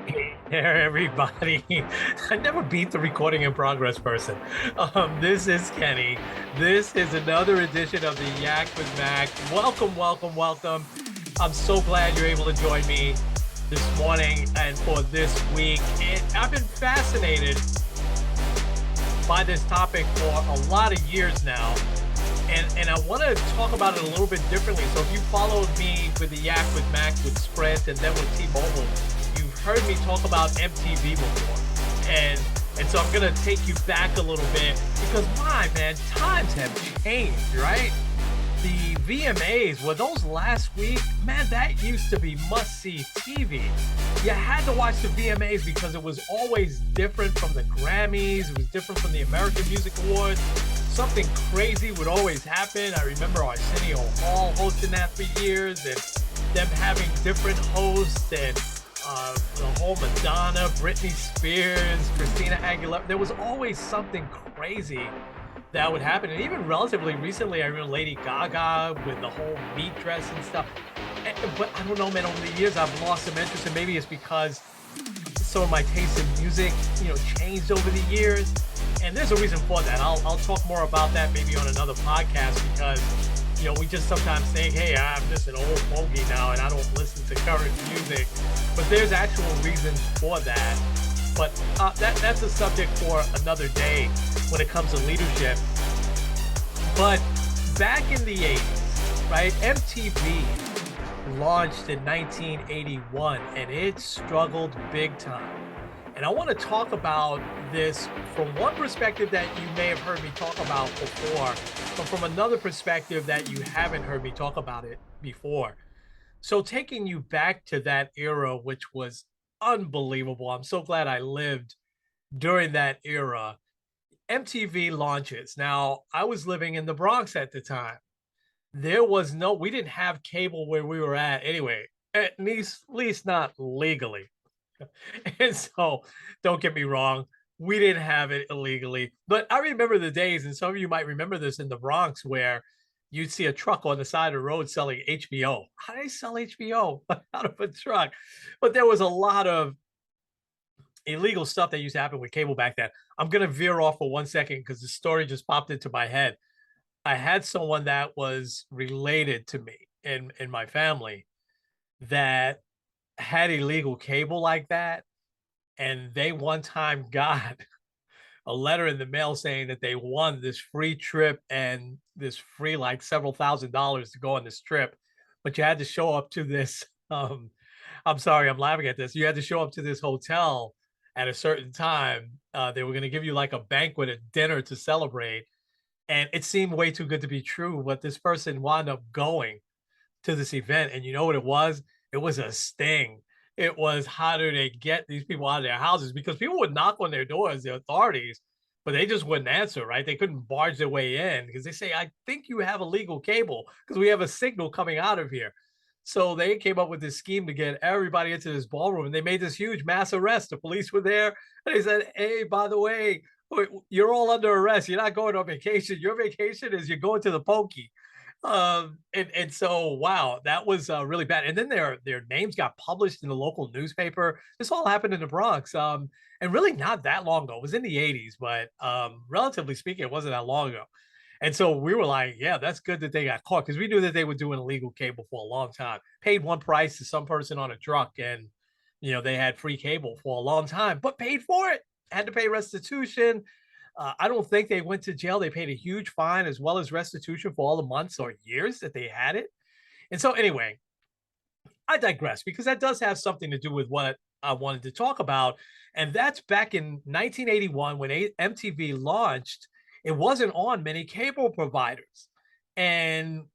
Hey there, everybody. I never beat the recording in progress person. This is Kenny. This is another edition of the Yak with Mac. Welcome, welcome, welcome. I'm so glad you're able to join me this morning and for this week. I've been fascinated by this topic for a lot of years now. And I want to talk about it a little bit differently. So if you followed me with the Yak with Mac with Sprint and then with T-Mobile, you've heard me talk about MTV before. And so I'm gonna take you back a little bit because my man, times have changed, right? The VMAs were those last week, man, that used to be must-see TV. You had to watch the VMAs because it was always different from the Grammys, it was different from the American Music Awards. Something crazy would always happen. I remember Arsenio Hall hosting that for years and them having different hosts and the whole Madonna, Britney Spears, Christina Aguilera. There was always something crazy that would happen. And even relatively recently, I remember Lady Gaga with the whole meat dress and stuff. But I don't know, man, over the years, I've lost some interest. And maybe it's because some of my taste in music, changed over the years. And there's a reason for that. I'll talk more about that maybe on another podcast because, we just sometimes think, hey, I'm just an old fogey now and I don't listen to current music. But there's actual reasons for that. But that's a subject for another day when it comes to leadership. But back in the 80s, right, MTV launched in 1981 and it struggled big time. And I want to talk about this from one perspective that you may have heard me talk about before, but from another perspective that you haven't heard me talk about it before. So taking you back to that era, which was unbelievable. I'm so glad I lived during that era. MTV launches. Now, I was living in the Bronx at the time. We didn't have cable where we were at anyway, at least not legally. And so, don't get me wrong, we didn't have it illegally. But I remember the days, and some of you might remember this in the Bronx, where you'd see a truck on the side of the road selling HBO. How do they sell HBO out of a truck? But there was a lot of illegal stuff that used to happen with cable back then. I'm going to veer off for 1 second because the story just popped into my head. I had someone that was related to me in my family that had illegal cable like that, and they one time got a letter in the mail saying that they won this free trip and this free like several $1,000s to go on this trip, but you had to show up to this. I'm sorry, I'm laughing at this. You had to show up to this hotel at a certain time. They were going to give you like a banquet at dinner to celebrate, and it seemed way too good to be true. But this person wound up going to this event, and you know what it was? It was a sting. It was how do they get these people out of their houses? Because people would knock on their doors, the authorities, but they just wouldn't answer, right? They couldn't barge their way in because they say, I think you have illegal cable because we have a signal coming out of here. So they came up with this scheme to get everybody into this ballroom and they made this huge mass arrest. The police were there and they said, hey, by the way, you're all under arrest. You're not going on vacation. Your vacation is you're going to the pokey. And so wow, that was really bad. And then their names got published in the local newspaper. This all happened in the Bronx. And really not that long ago. It was in the 80s, but relatively speaking, it wasn't that long ago. And so we were like, yeah, that's good that they got caught because we knew that they were doing illegal cable for a long time. Paid one price to some person on a truck, and they had free cable for a long time, but paid for it. Had to pay restitution. I don't think they went to jail. They paid a huge fine as well as restitution for all the months or years that they had it. And so, anyway, I digress because that does have something to do with what I wanted to talk about. And that's back in 1981 when MTV launched. It wasn't on many cable providers, and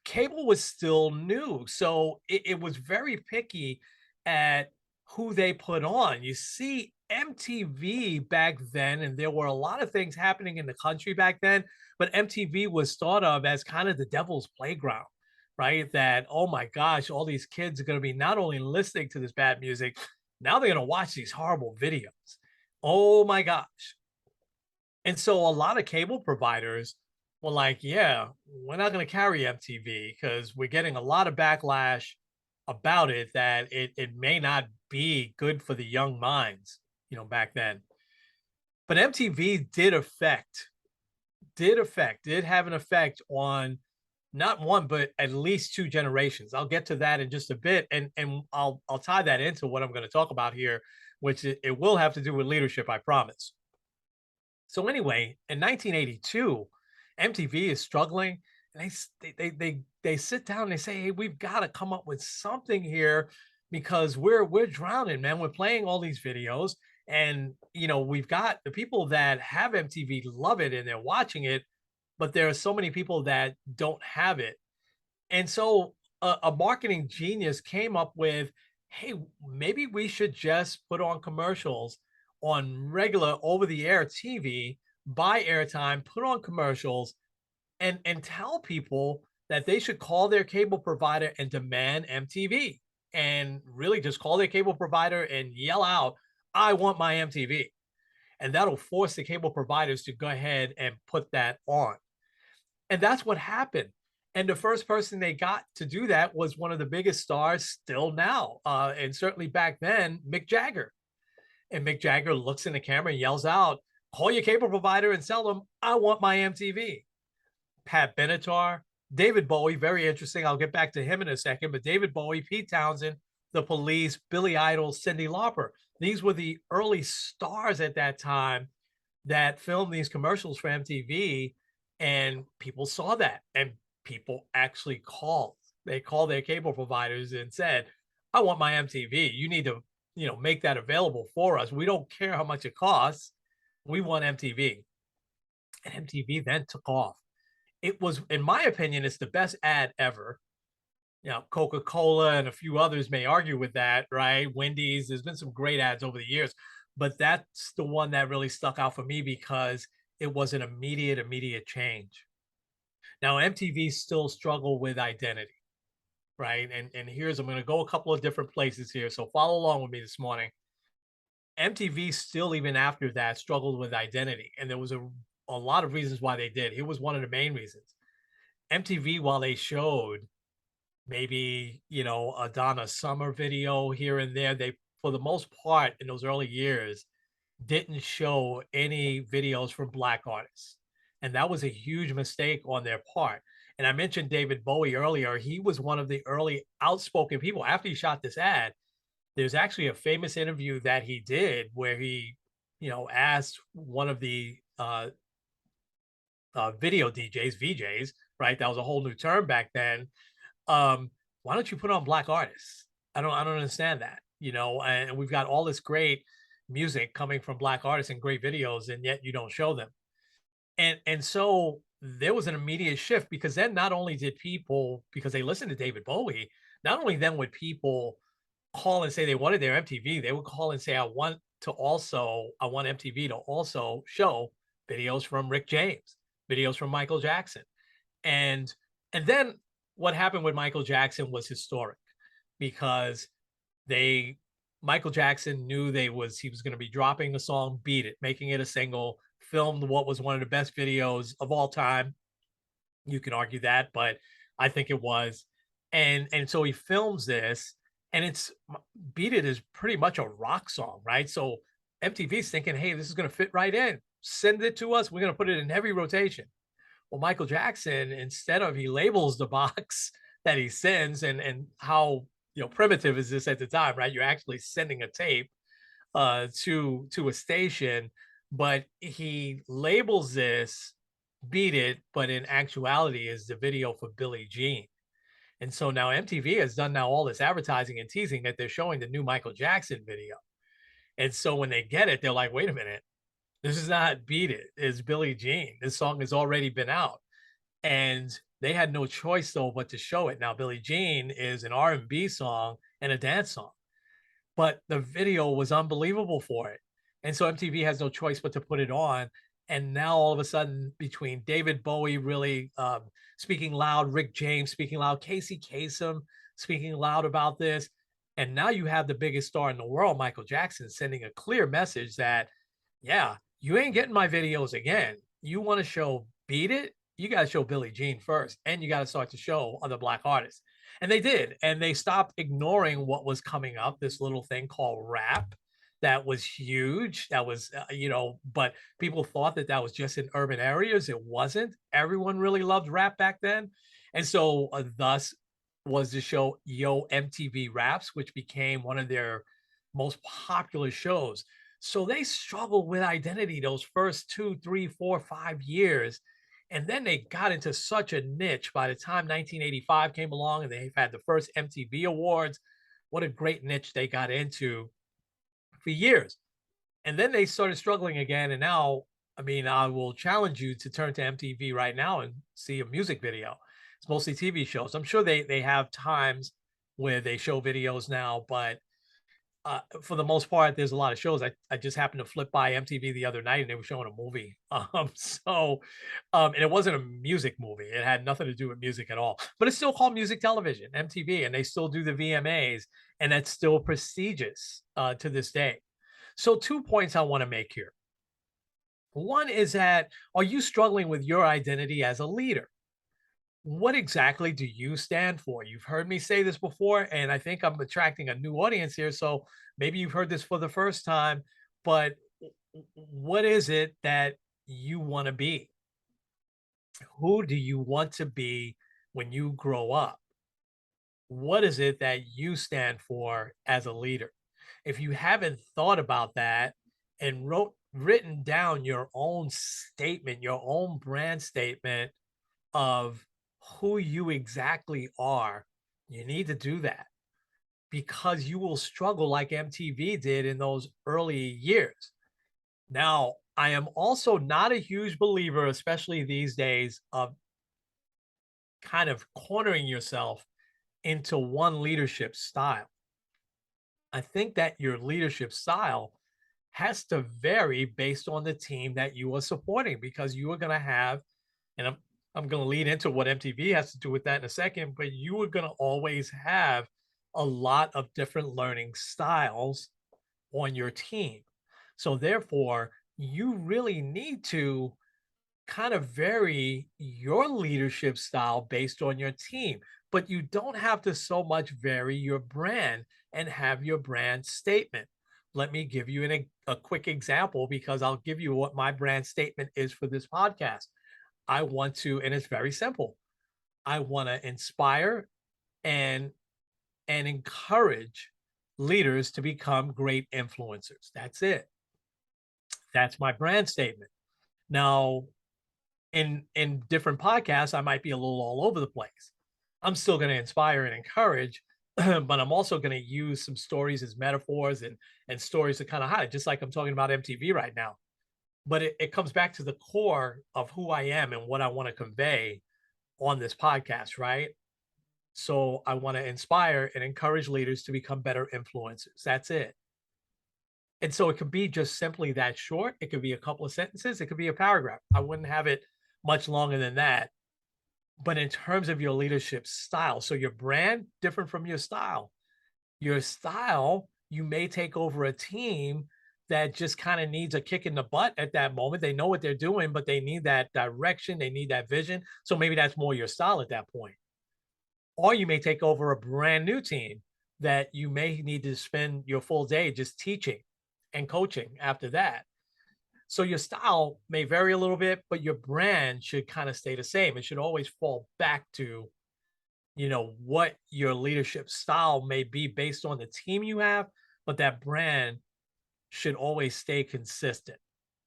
cable was still new. So it was very picky at who they put on. You see, MTV back then, and there were a lot of things happening in the country back then, but MTV was thought of as kind of the devil's playground, right? That, oh my gosh, all these kids are going to be not only listening to this bad music, now they're going to watch these horrible videos. Oh my gosh. And so a lot of cable providers were like, yeah, we're not going to carry MTV because we're getting a lot of backlash about it that it may not be good for the young minds, back then. But MTV did have an effect on not one, but at least two generations. I'll get to that in just a bit, and I'll tie that into what I'm going to talk about here, which it will have to do with leadership, I promise. So anyway, in 1982, MTV is struggling, and they sit down and they say, "Hey, we've got to come up with something here because we're drowning, man. We're playing all these videos, and we've got the people that have MTV love it and they're watching it, but there are so many people that don't have it." And so a marketing genius came up with, hey, maybe we should just put on commercials on regular over the air TV, buy airtime, put on commercials, and tell people that they should call their cable provider and demand MTV, and really just call their cable provider and yell out, I want my MTV. And that'll force the cable providers to go ahead and put that on. And that's what happened. And the first person they got to do that was one of the biggest stars still now, and certainly back then, Mick Jagger. And Mick Jagger looks in the camera and yells out, call your cable provider and tell them, I want my MTV. Pat Benatar, David Bowie, very interesting. I'll get back to him in a second, but David Bowie, Pete Townsend, The Police, Billy Idol, Cyndi Lauper. These were the early stars at that time that filmed these commercials for MTV, and people saw that, and people actually called. They called their cable providers and said, I want my MTV. You need to, make that available for us. We don't care how much it costs. We want MTV. And MTV then took off. It was, in my opinion, it's the best ad ever. Coca-Cola and a few others may argue with that, right? Wendy's, there's been some great ads over the years, but that's the one that really stuck out for me because it was an immediate change. Now, MTV still struggle with identity, right? And here's, I'm going to go a couple of different places here, so follow along with me this morning. MTV still, even after that, struggled with identity, and there was a lot of reasons why they did. Here was one of the main reasons. MTV, while they showed maybe, a Donna Summer video here and there, they, for the most part, in those early years, didn't show any videos from Black artists. And that was a huge mistake on their part. And I mentioned David Bowie earlier. He was one of the early outspoken people. After he shot this ad, there's actually a famous interview that he did where he, asked one of the video DJs, VJs, right? That was a whole new term back then. Why don't you put on Black artists? I don't understand that, and we've got all this great music coming from Black artists and great videos, and yet you don't show them. And so there was an immediate shift because then not only did people, because they listened to David Bowie, not only then would people call and say they wanted their MTV, they would call and say, I want MTV to also show videos from Rick James, videos from Michael Jackson. And then what happened with Michael Jackson was historic because Michael Jackson knew he was going to be dropping the song Beat It, making it a single, filmed what was one of the best videos of all time. You can argue that, but I think it was. And so he films this, and it's Beat It is pretty much a rock song, right? So MTV's thinking, hey, this is going to fit right in. Send it to us. We're going to put it in heavy rotation. Well, Michael Jackson, instead of, he labels the box that he sends, and how primitive is this at the time, right? You're actually sending a tape to a station, but he labels this Beat It, but in actuality is the video for Billie Jean. And so now MTV has done now all this advertising and teasing that they're showing the new Michael Jackson video. And so when they get it, they're like, wait a minute, this is not Beat It, it's Billie Jean. This song has already been out. And they had no choice though but to show it. Now, Billie Jean is an R&B song and a dance song, but the video was unbelievable for it. And so MTV has no choice but to put it on. And now all of a sudden, between David Bowie really speaking loud, Rick James speaking loud, Casey Kasem speaking loud about this, and now you have the biggest star in the world, Michael Jackson, sending a clear message that, yeah, you ain't getting my videos again. You want to show Beat It? You got to show Billie Jean first, and you got to start to show other Black artists. And they did, and they stopped ignoring what was coming up, this little thing called rap that was huge, that was, but people thought that that was just in urban areas. It wasn't. Everyone really loved rap back then. And so, thus was the show Yo MTV Raps, which became one of their most popular shows. So they struggled with identity those first 2, 3, 4, 5 years. And then they got into such a niche by the time 1985 came along and they've had the first MTV Awards. What a great niche they got into for years. And then they started struggling again. And now, I mean, I will challenge you to turn to MTV right now and see a music video. It's mostly TV shows. I'm sure they have times where they show videos now, but for the most part, there's a lot of shows. I just happened to flip by MTV the other night and they were showing a movie. And it wasn't a music movie. It had nothing to do with music at all. But it's still called music television, MTV, and they still do the VMAs, and that's still prestigious to this day. So 2 points I want to make here. One is that, are you struggling with your identity as a leader? What exactly do you stand for? You've heard me say this before, and I think I'm attracting a new audience here. So maybe you've heard this for the first time, but what is it that you want to be? Who do you want to be when you grow up? What is it that you stand for as a leader? If you haven't thought about that and written down your own statement, your own brand statement of who you exactly are, you need to do that because you will struggle like MTV did in those early years. Now, I am also not a huge believer, especially these days, of kind of cornering yourself into one leadership style. I think that your leadership style has to vary based on the team that you are supporting because you are going to have, and I'm going to lead into what MTV has to do with that in a second, but you are going to always have a lot of different learning styles on your team. So therefore, you really need to kind of vary your leadership style based on your team, but you don't have to so much vary your brand and have your brand statement. Let me give you a quick example because I'll give you what my brand statement is for this podcast. I want to, and it's very simple. I want to inspire and encourage leaders to become great influencers. That's it. That's my brand statement. Now, in different podcasts, I might be a little all over the place. I'm still going to inspire and encourage, but I'm also going to use some stories as metaphors and stories to kind of hide, just like I'm talking about MTV right now. But it comes back to the core of who I am and what I want to convey on this podcast, right? So I want to inspire and encourage leaders to become better influencers. That's it. And so it could be just simply that short. It could be a couple of sentences. It could be a paragraph. I wouldn't have it much longer than that. But in terms of your leadership style, so your brand different from your style, you may take over a team that just kind of needs a kick in the butt at that moment. They know what they're doing, but they need that direction, they need that vision. So maybe that's more your style at that point. Or you may take over a brand new team that you may need to spend your full day just teaching and coaching after that. So your style may vary a little bit, but your brand should kind of stay the same. It should always fall back to, what your leadership style may be based on the team you have, but that brand should always stay consistent.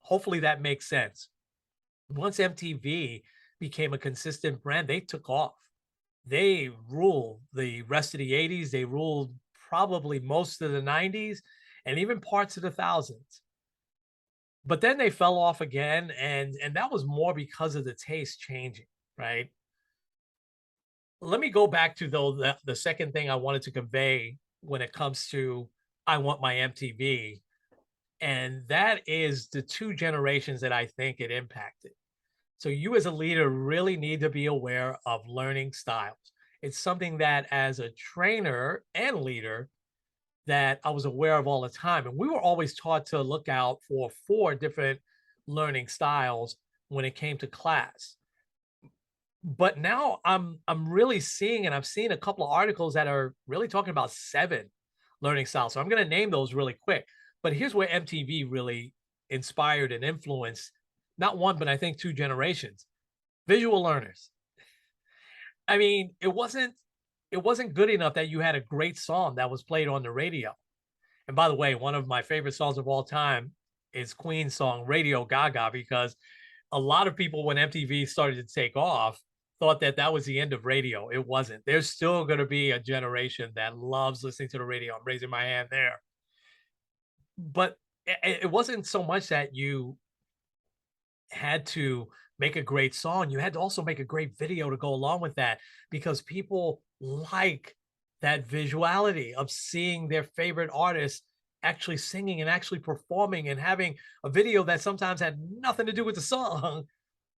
Hopefully that makes sense. Once MTV became a consistent brand, they took off. They ruled the rest of the 80s. They ruled probably most of the 90s and even parts of the thousands. But then they fell off again, and that was more because of the taste changing, right? Let me go back to though the second thing I wanted to convey when it comes to I Want My MTV, and that is the two generations that I think it impacted. So you as a leader really need to be aware of learning styles. It's something that as a trainer and leader that I was aware of all the time. And we were always taught to look out for 4 different learning styles when it came to class. But now I'm really seeing, and I've seen a couple of articles that are really talking about 7 learning styles. So I'm gonna name those really quick. But here's where MTV really inspired and influenced not 1, but I think 2 generations. Visual learners. I mean, it wasn't good enough that you had a great song that was played on the radio. And by the way, one of my favorite songs of all time is Queen's song Radio Gaga, because a lot of people, when MTV started to take off, thought that that was the end of radio. It wasn't. There's still going to be a generation that loves listening to the radio. I'm raising my hand there. But it wasn't so much that you had to make a great song, you had to also make a great video to go along with that, because people like that visuality of seeing their favorite artist actually singing and actually performing and having a video that sometimes had nothing to do with the song,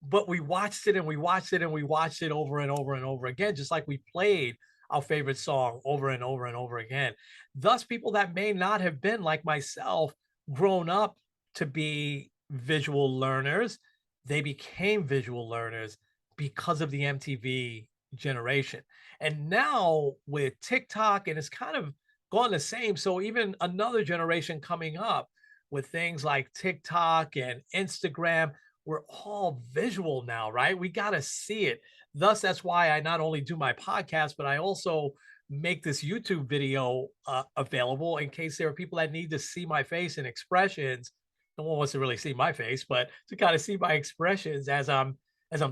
but we watched it and we watched it and we watched it over and over and over again, just like we played our favorite song over and over and over again. Thus, people that may not have been like myself, grown up to be visual learners, they became visual learners because of the MTV generation. And now with TikTok, and it's kind of gone the same. So even another generation coming up with things like TikTok and Instagram, we're all visual now, right? We got to see it. Thus, that's why I not only do my podcast, but I also make this YouTube video available in case there are people that need to see my face and expressions. No one wants to really see my face, but to kind of see my expressions as I'm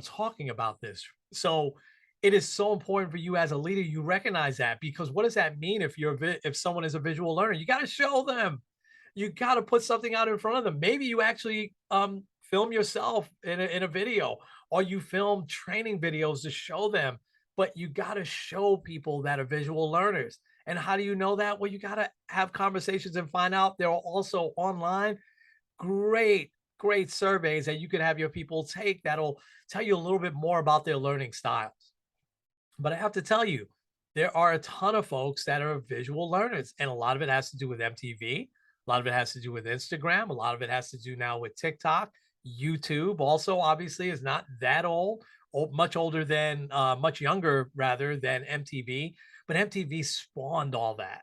talking about this. So it is so important for you as a leader. You recognize that, because what does that mean if if someone is a visual learner? You got to show them, you got to put something out in front of them. Maybe you actually film yourself in a video, or you film training videos to show them. But you got to show people that are visual learners. And how do you know that? Well, you got to have conversations and find out. There are also online great surveys that you could have your people take that'll tell you a little bit more about their learning styles. But I have to tell you, there are a ton of folks that are visual learners, and a lot of it has to do with MTV. A lot of it has to do with Instagram. A lot of it has to do now with TikTok. YouTube also obviously is not that old, much older than, much younger rather than MTV. But MTV spawned all that.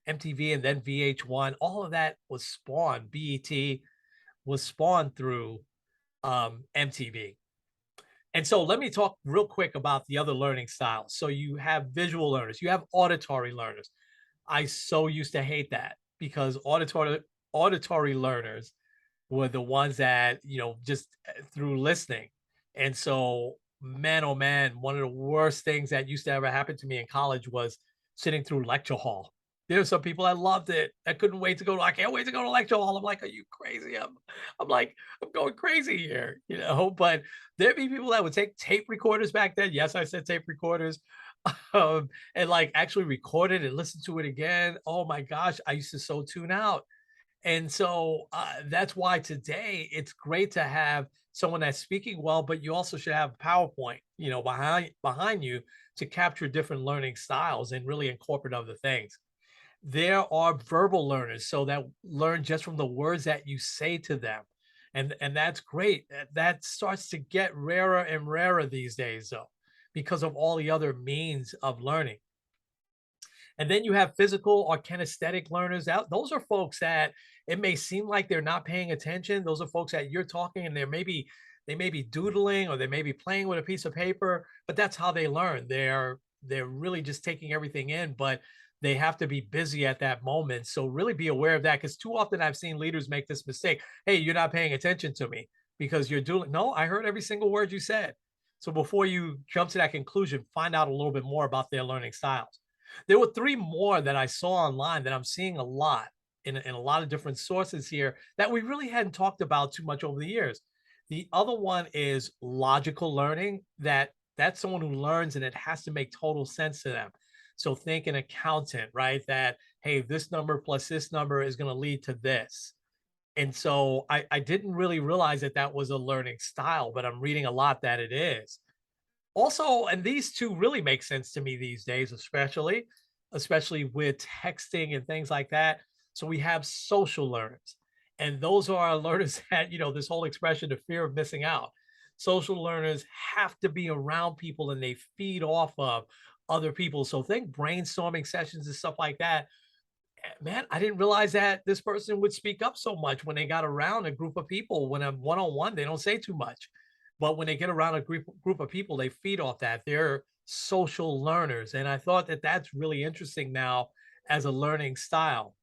MTV and then VH1, all of that was spawned. BET was spawned through MTV. And so let me talk real quick about the other learning styles. So you have visual learners, you have auditory learners. I so used to hate that, because auditory learners were the ones that, just through listening. And so, man, oh man, one of the worst things that used to ever happen to me in college was sitting through lecture hall. There were some people that loved it. I couldn't wait to go. I can't wait to go to lecture hall. I'm like, are you crazy? I'm like, I'm going crazy here. But there'd be people that would take tape recorders back then. Yes, I said tape recorders, and like actually record it and listen to it again. Oh my gosh, I used to so tune out. And so that's why today it's great to have someone that's speaking well, but you also should have PowerPoint, behind you, to capture different learning styles and really incorporate other things. There are verbal learners, so that learn just from the words that you say to them. And that's great. That starts to get rarer and rarer these days, though, because of all the other means of learning. And then you have physical or kinesthetic learners. Those are folks that it may seem like they're not paying attention. Those are folks that you're talking and they may be doodling, or they may be playing with a piece of paper, but that's how they learn. They're really just taking everything in, but they have to be busy at that moment. So really be aware of that, because too often I've seen leaders make this mistake. Hey, you're not paying attention to me because you're doing. No, I heard every single word you said. So before you jump to that conclusion, find out a little bit more about their learning styles. There were 3 more that I saw online that I'm seeing a lot in a lot of different sources here that we really hadn't talked about too much over the years. The other one is logical learning. That's someone who learns and it has to make total sense to them. So think an accountant, right? That, hey, this number plus this number is going to lead to this. And so I didn't really realize that that was a learning style, but I'm reading a lot that it is. Also, and these 2 really make sense to me these days, especially with texting and things like that. So we have social learners, and those are our learners that, this whole expression, the fear of missing out. social learners have to be around people and they feed off of other people. So think brainstorming sessions and stuff like that. Man, I didn't realize that this person would speak up so much when they got around a group of people. When I'm one-on-one, they don't say too much. But when they get around a group of people, they feed off that. They're social learners. And I thought that that's really interesting now as a learning style.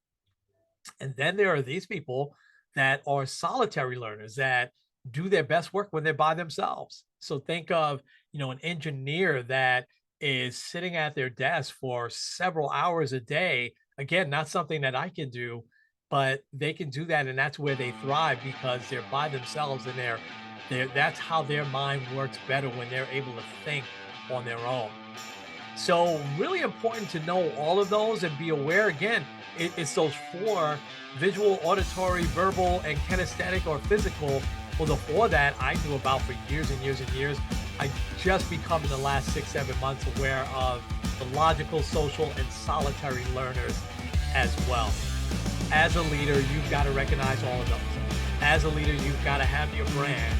And then there are these people that are solitary learners that do their best work when they're by themselves. So think of, an engineer that is sitting at their desk for several hours a day. Again, not something that I can do, but they can do that, and that's where they thrive because they're by themselves and that's how their mind works better when they're able to think on their own. So really important to know all of those and be aware. Again, it's those four: visual, auditory, verbal, and kinesthetic or physical. Well, the four that I knew about for years and years and years. I just become in the last 6-7 months aware of the logical, social, and solitary learners as well. As a leader, you've got to recognize all of those. As a leader, you've got to have your brand,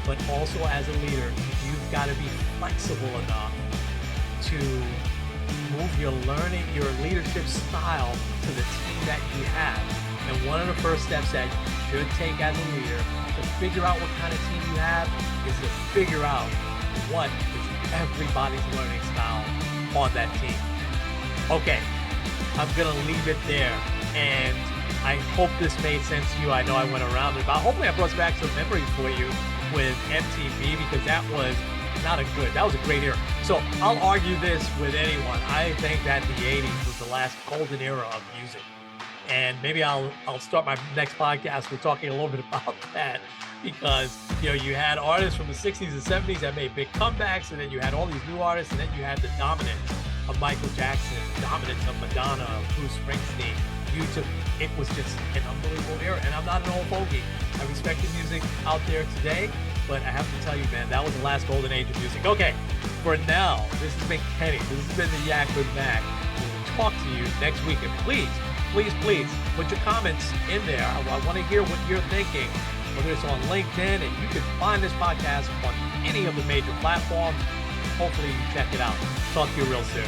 but also as a leader, you've got to be flexible enough to move your leadership style to the team that you have. And one of the first steps that you should take as a leader to figure out what kind of team you have is to figure out what is everybody's learning style on that team. Okay, I'm going to leave it there. And I hope this made sense to you. I know I went around it, but hopefully I brought back some memories for you with MTV, because that was that was a great era. So I'll argue this with anyone. I think that the 80s was the last golden era of music. And maybe I'll start my next podcast with talking a little bit about that, because you had artists from the 60s and 70s that made big comebacks, and then you had all these new artists, and then you had the dominance of Michael Jackson, the dominance of Madonna, Bruce Springsteen. It was just an unbelievable era. And I'm not an old fogey. I respect the music out there today, but I have to tell you, man, that was the last golden age of music. Okay, for now, this has been Kenny. This has been the Yak with MAC. We'll talk to you next week. And please put your comments in there. I want to hear what you're thinking, whether it's on LinkedIn, and you can find this podcast on any of the major platforms. Hopefully you check it out. Talk to you real soon.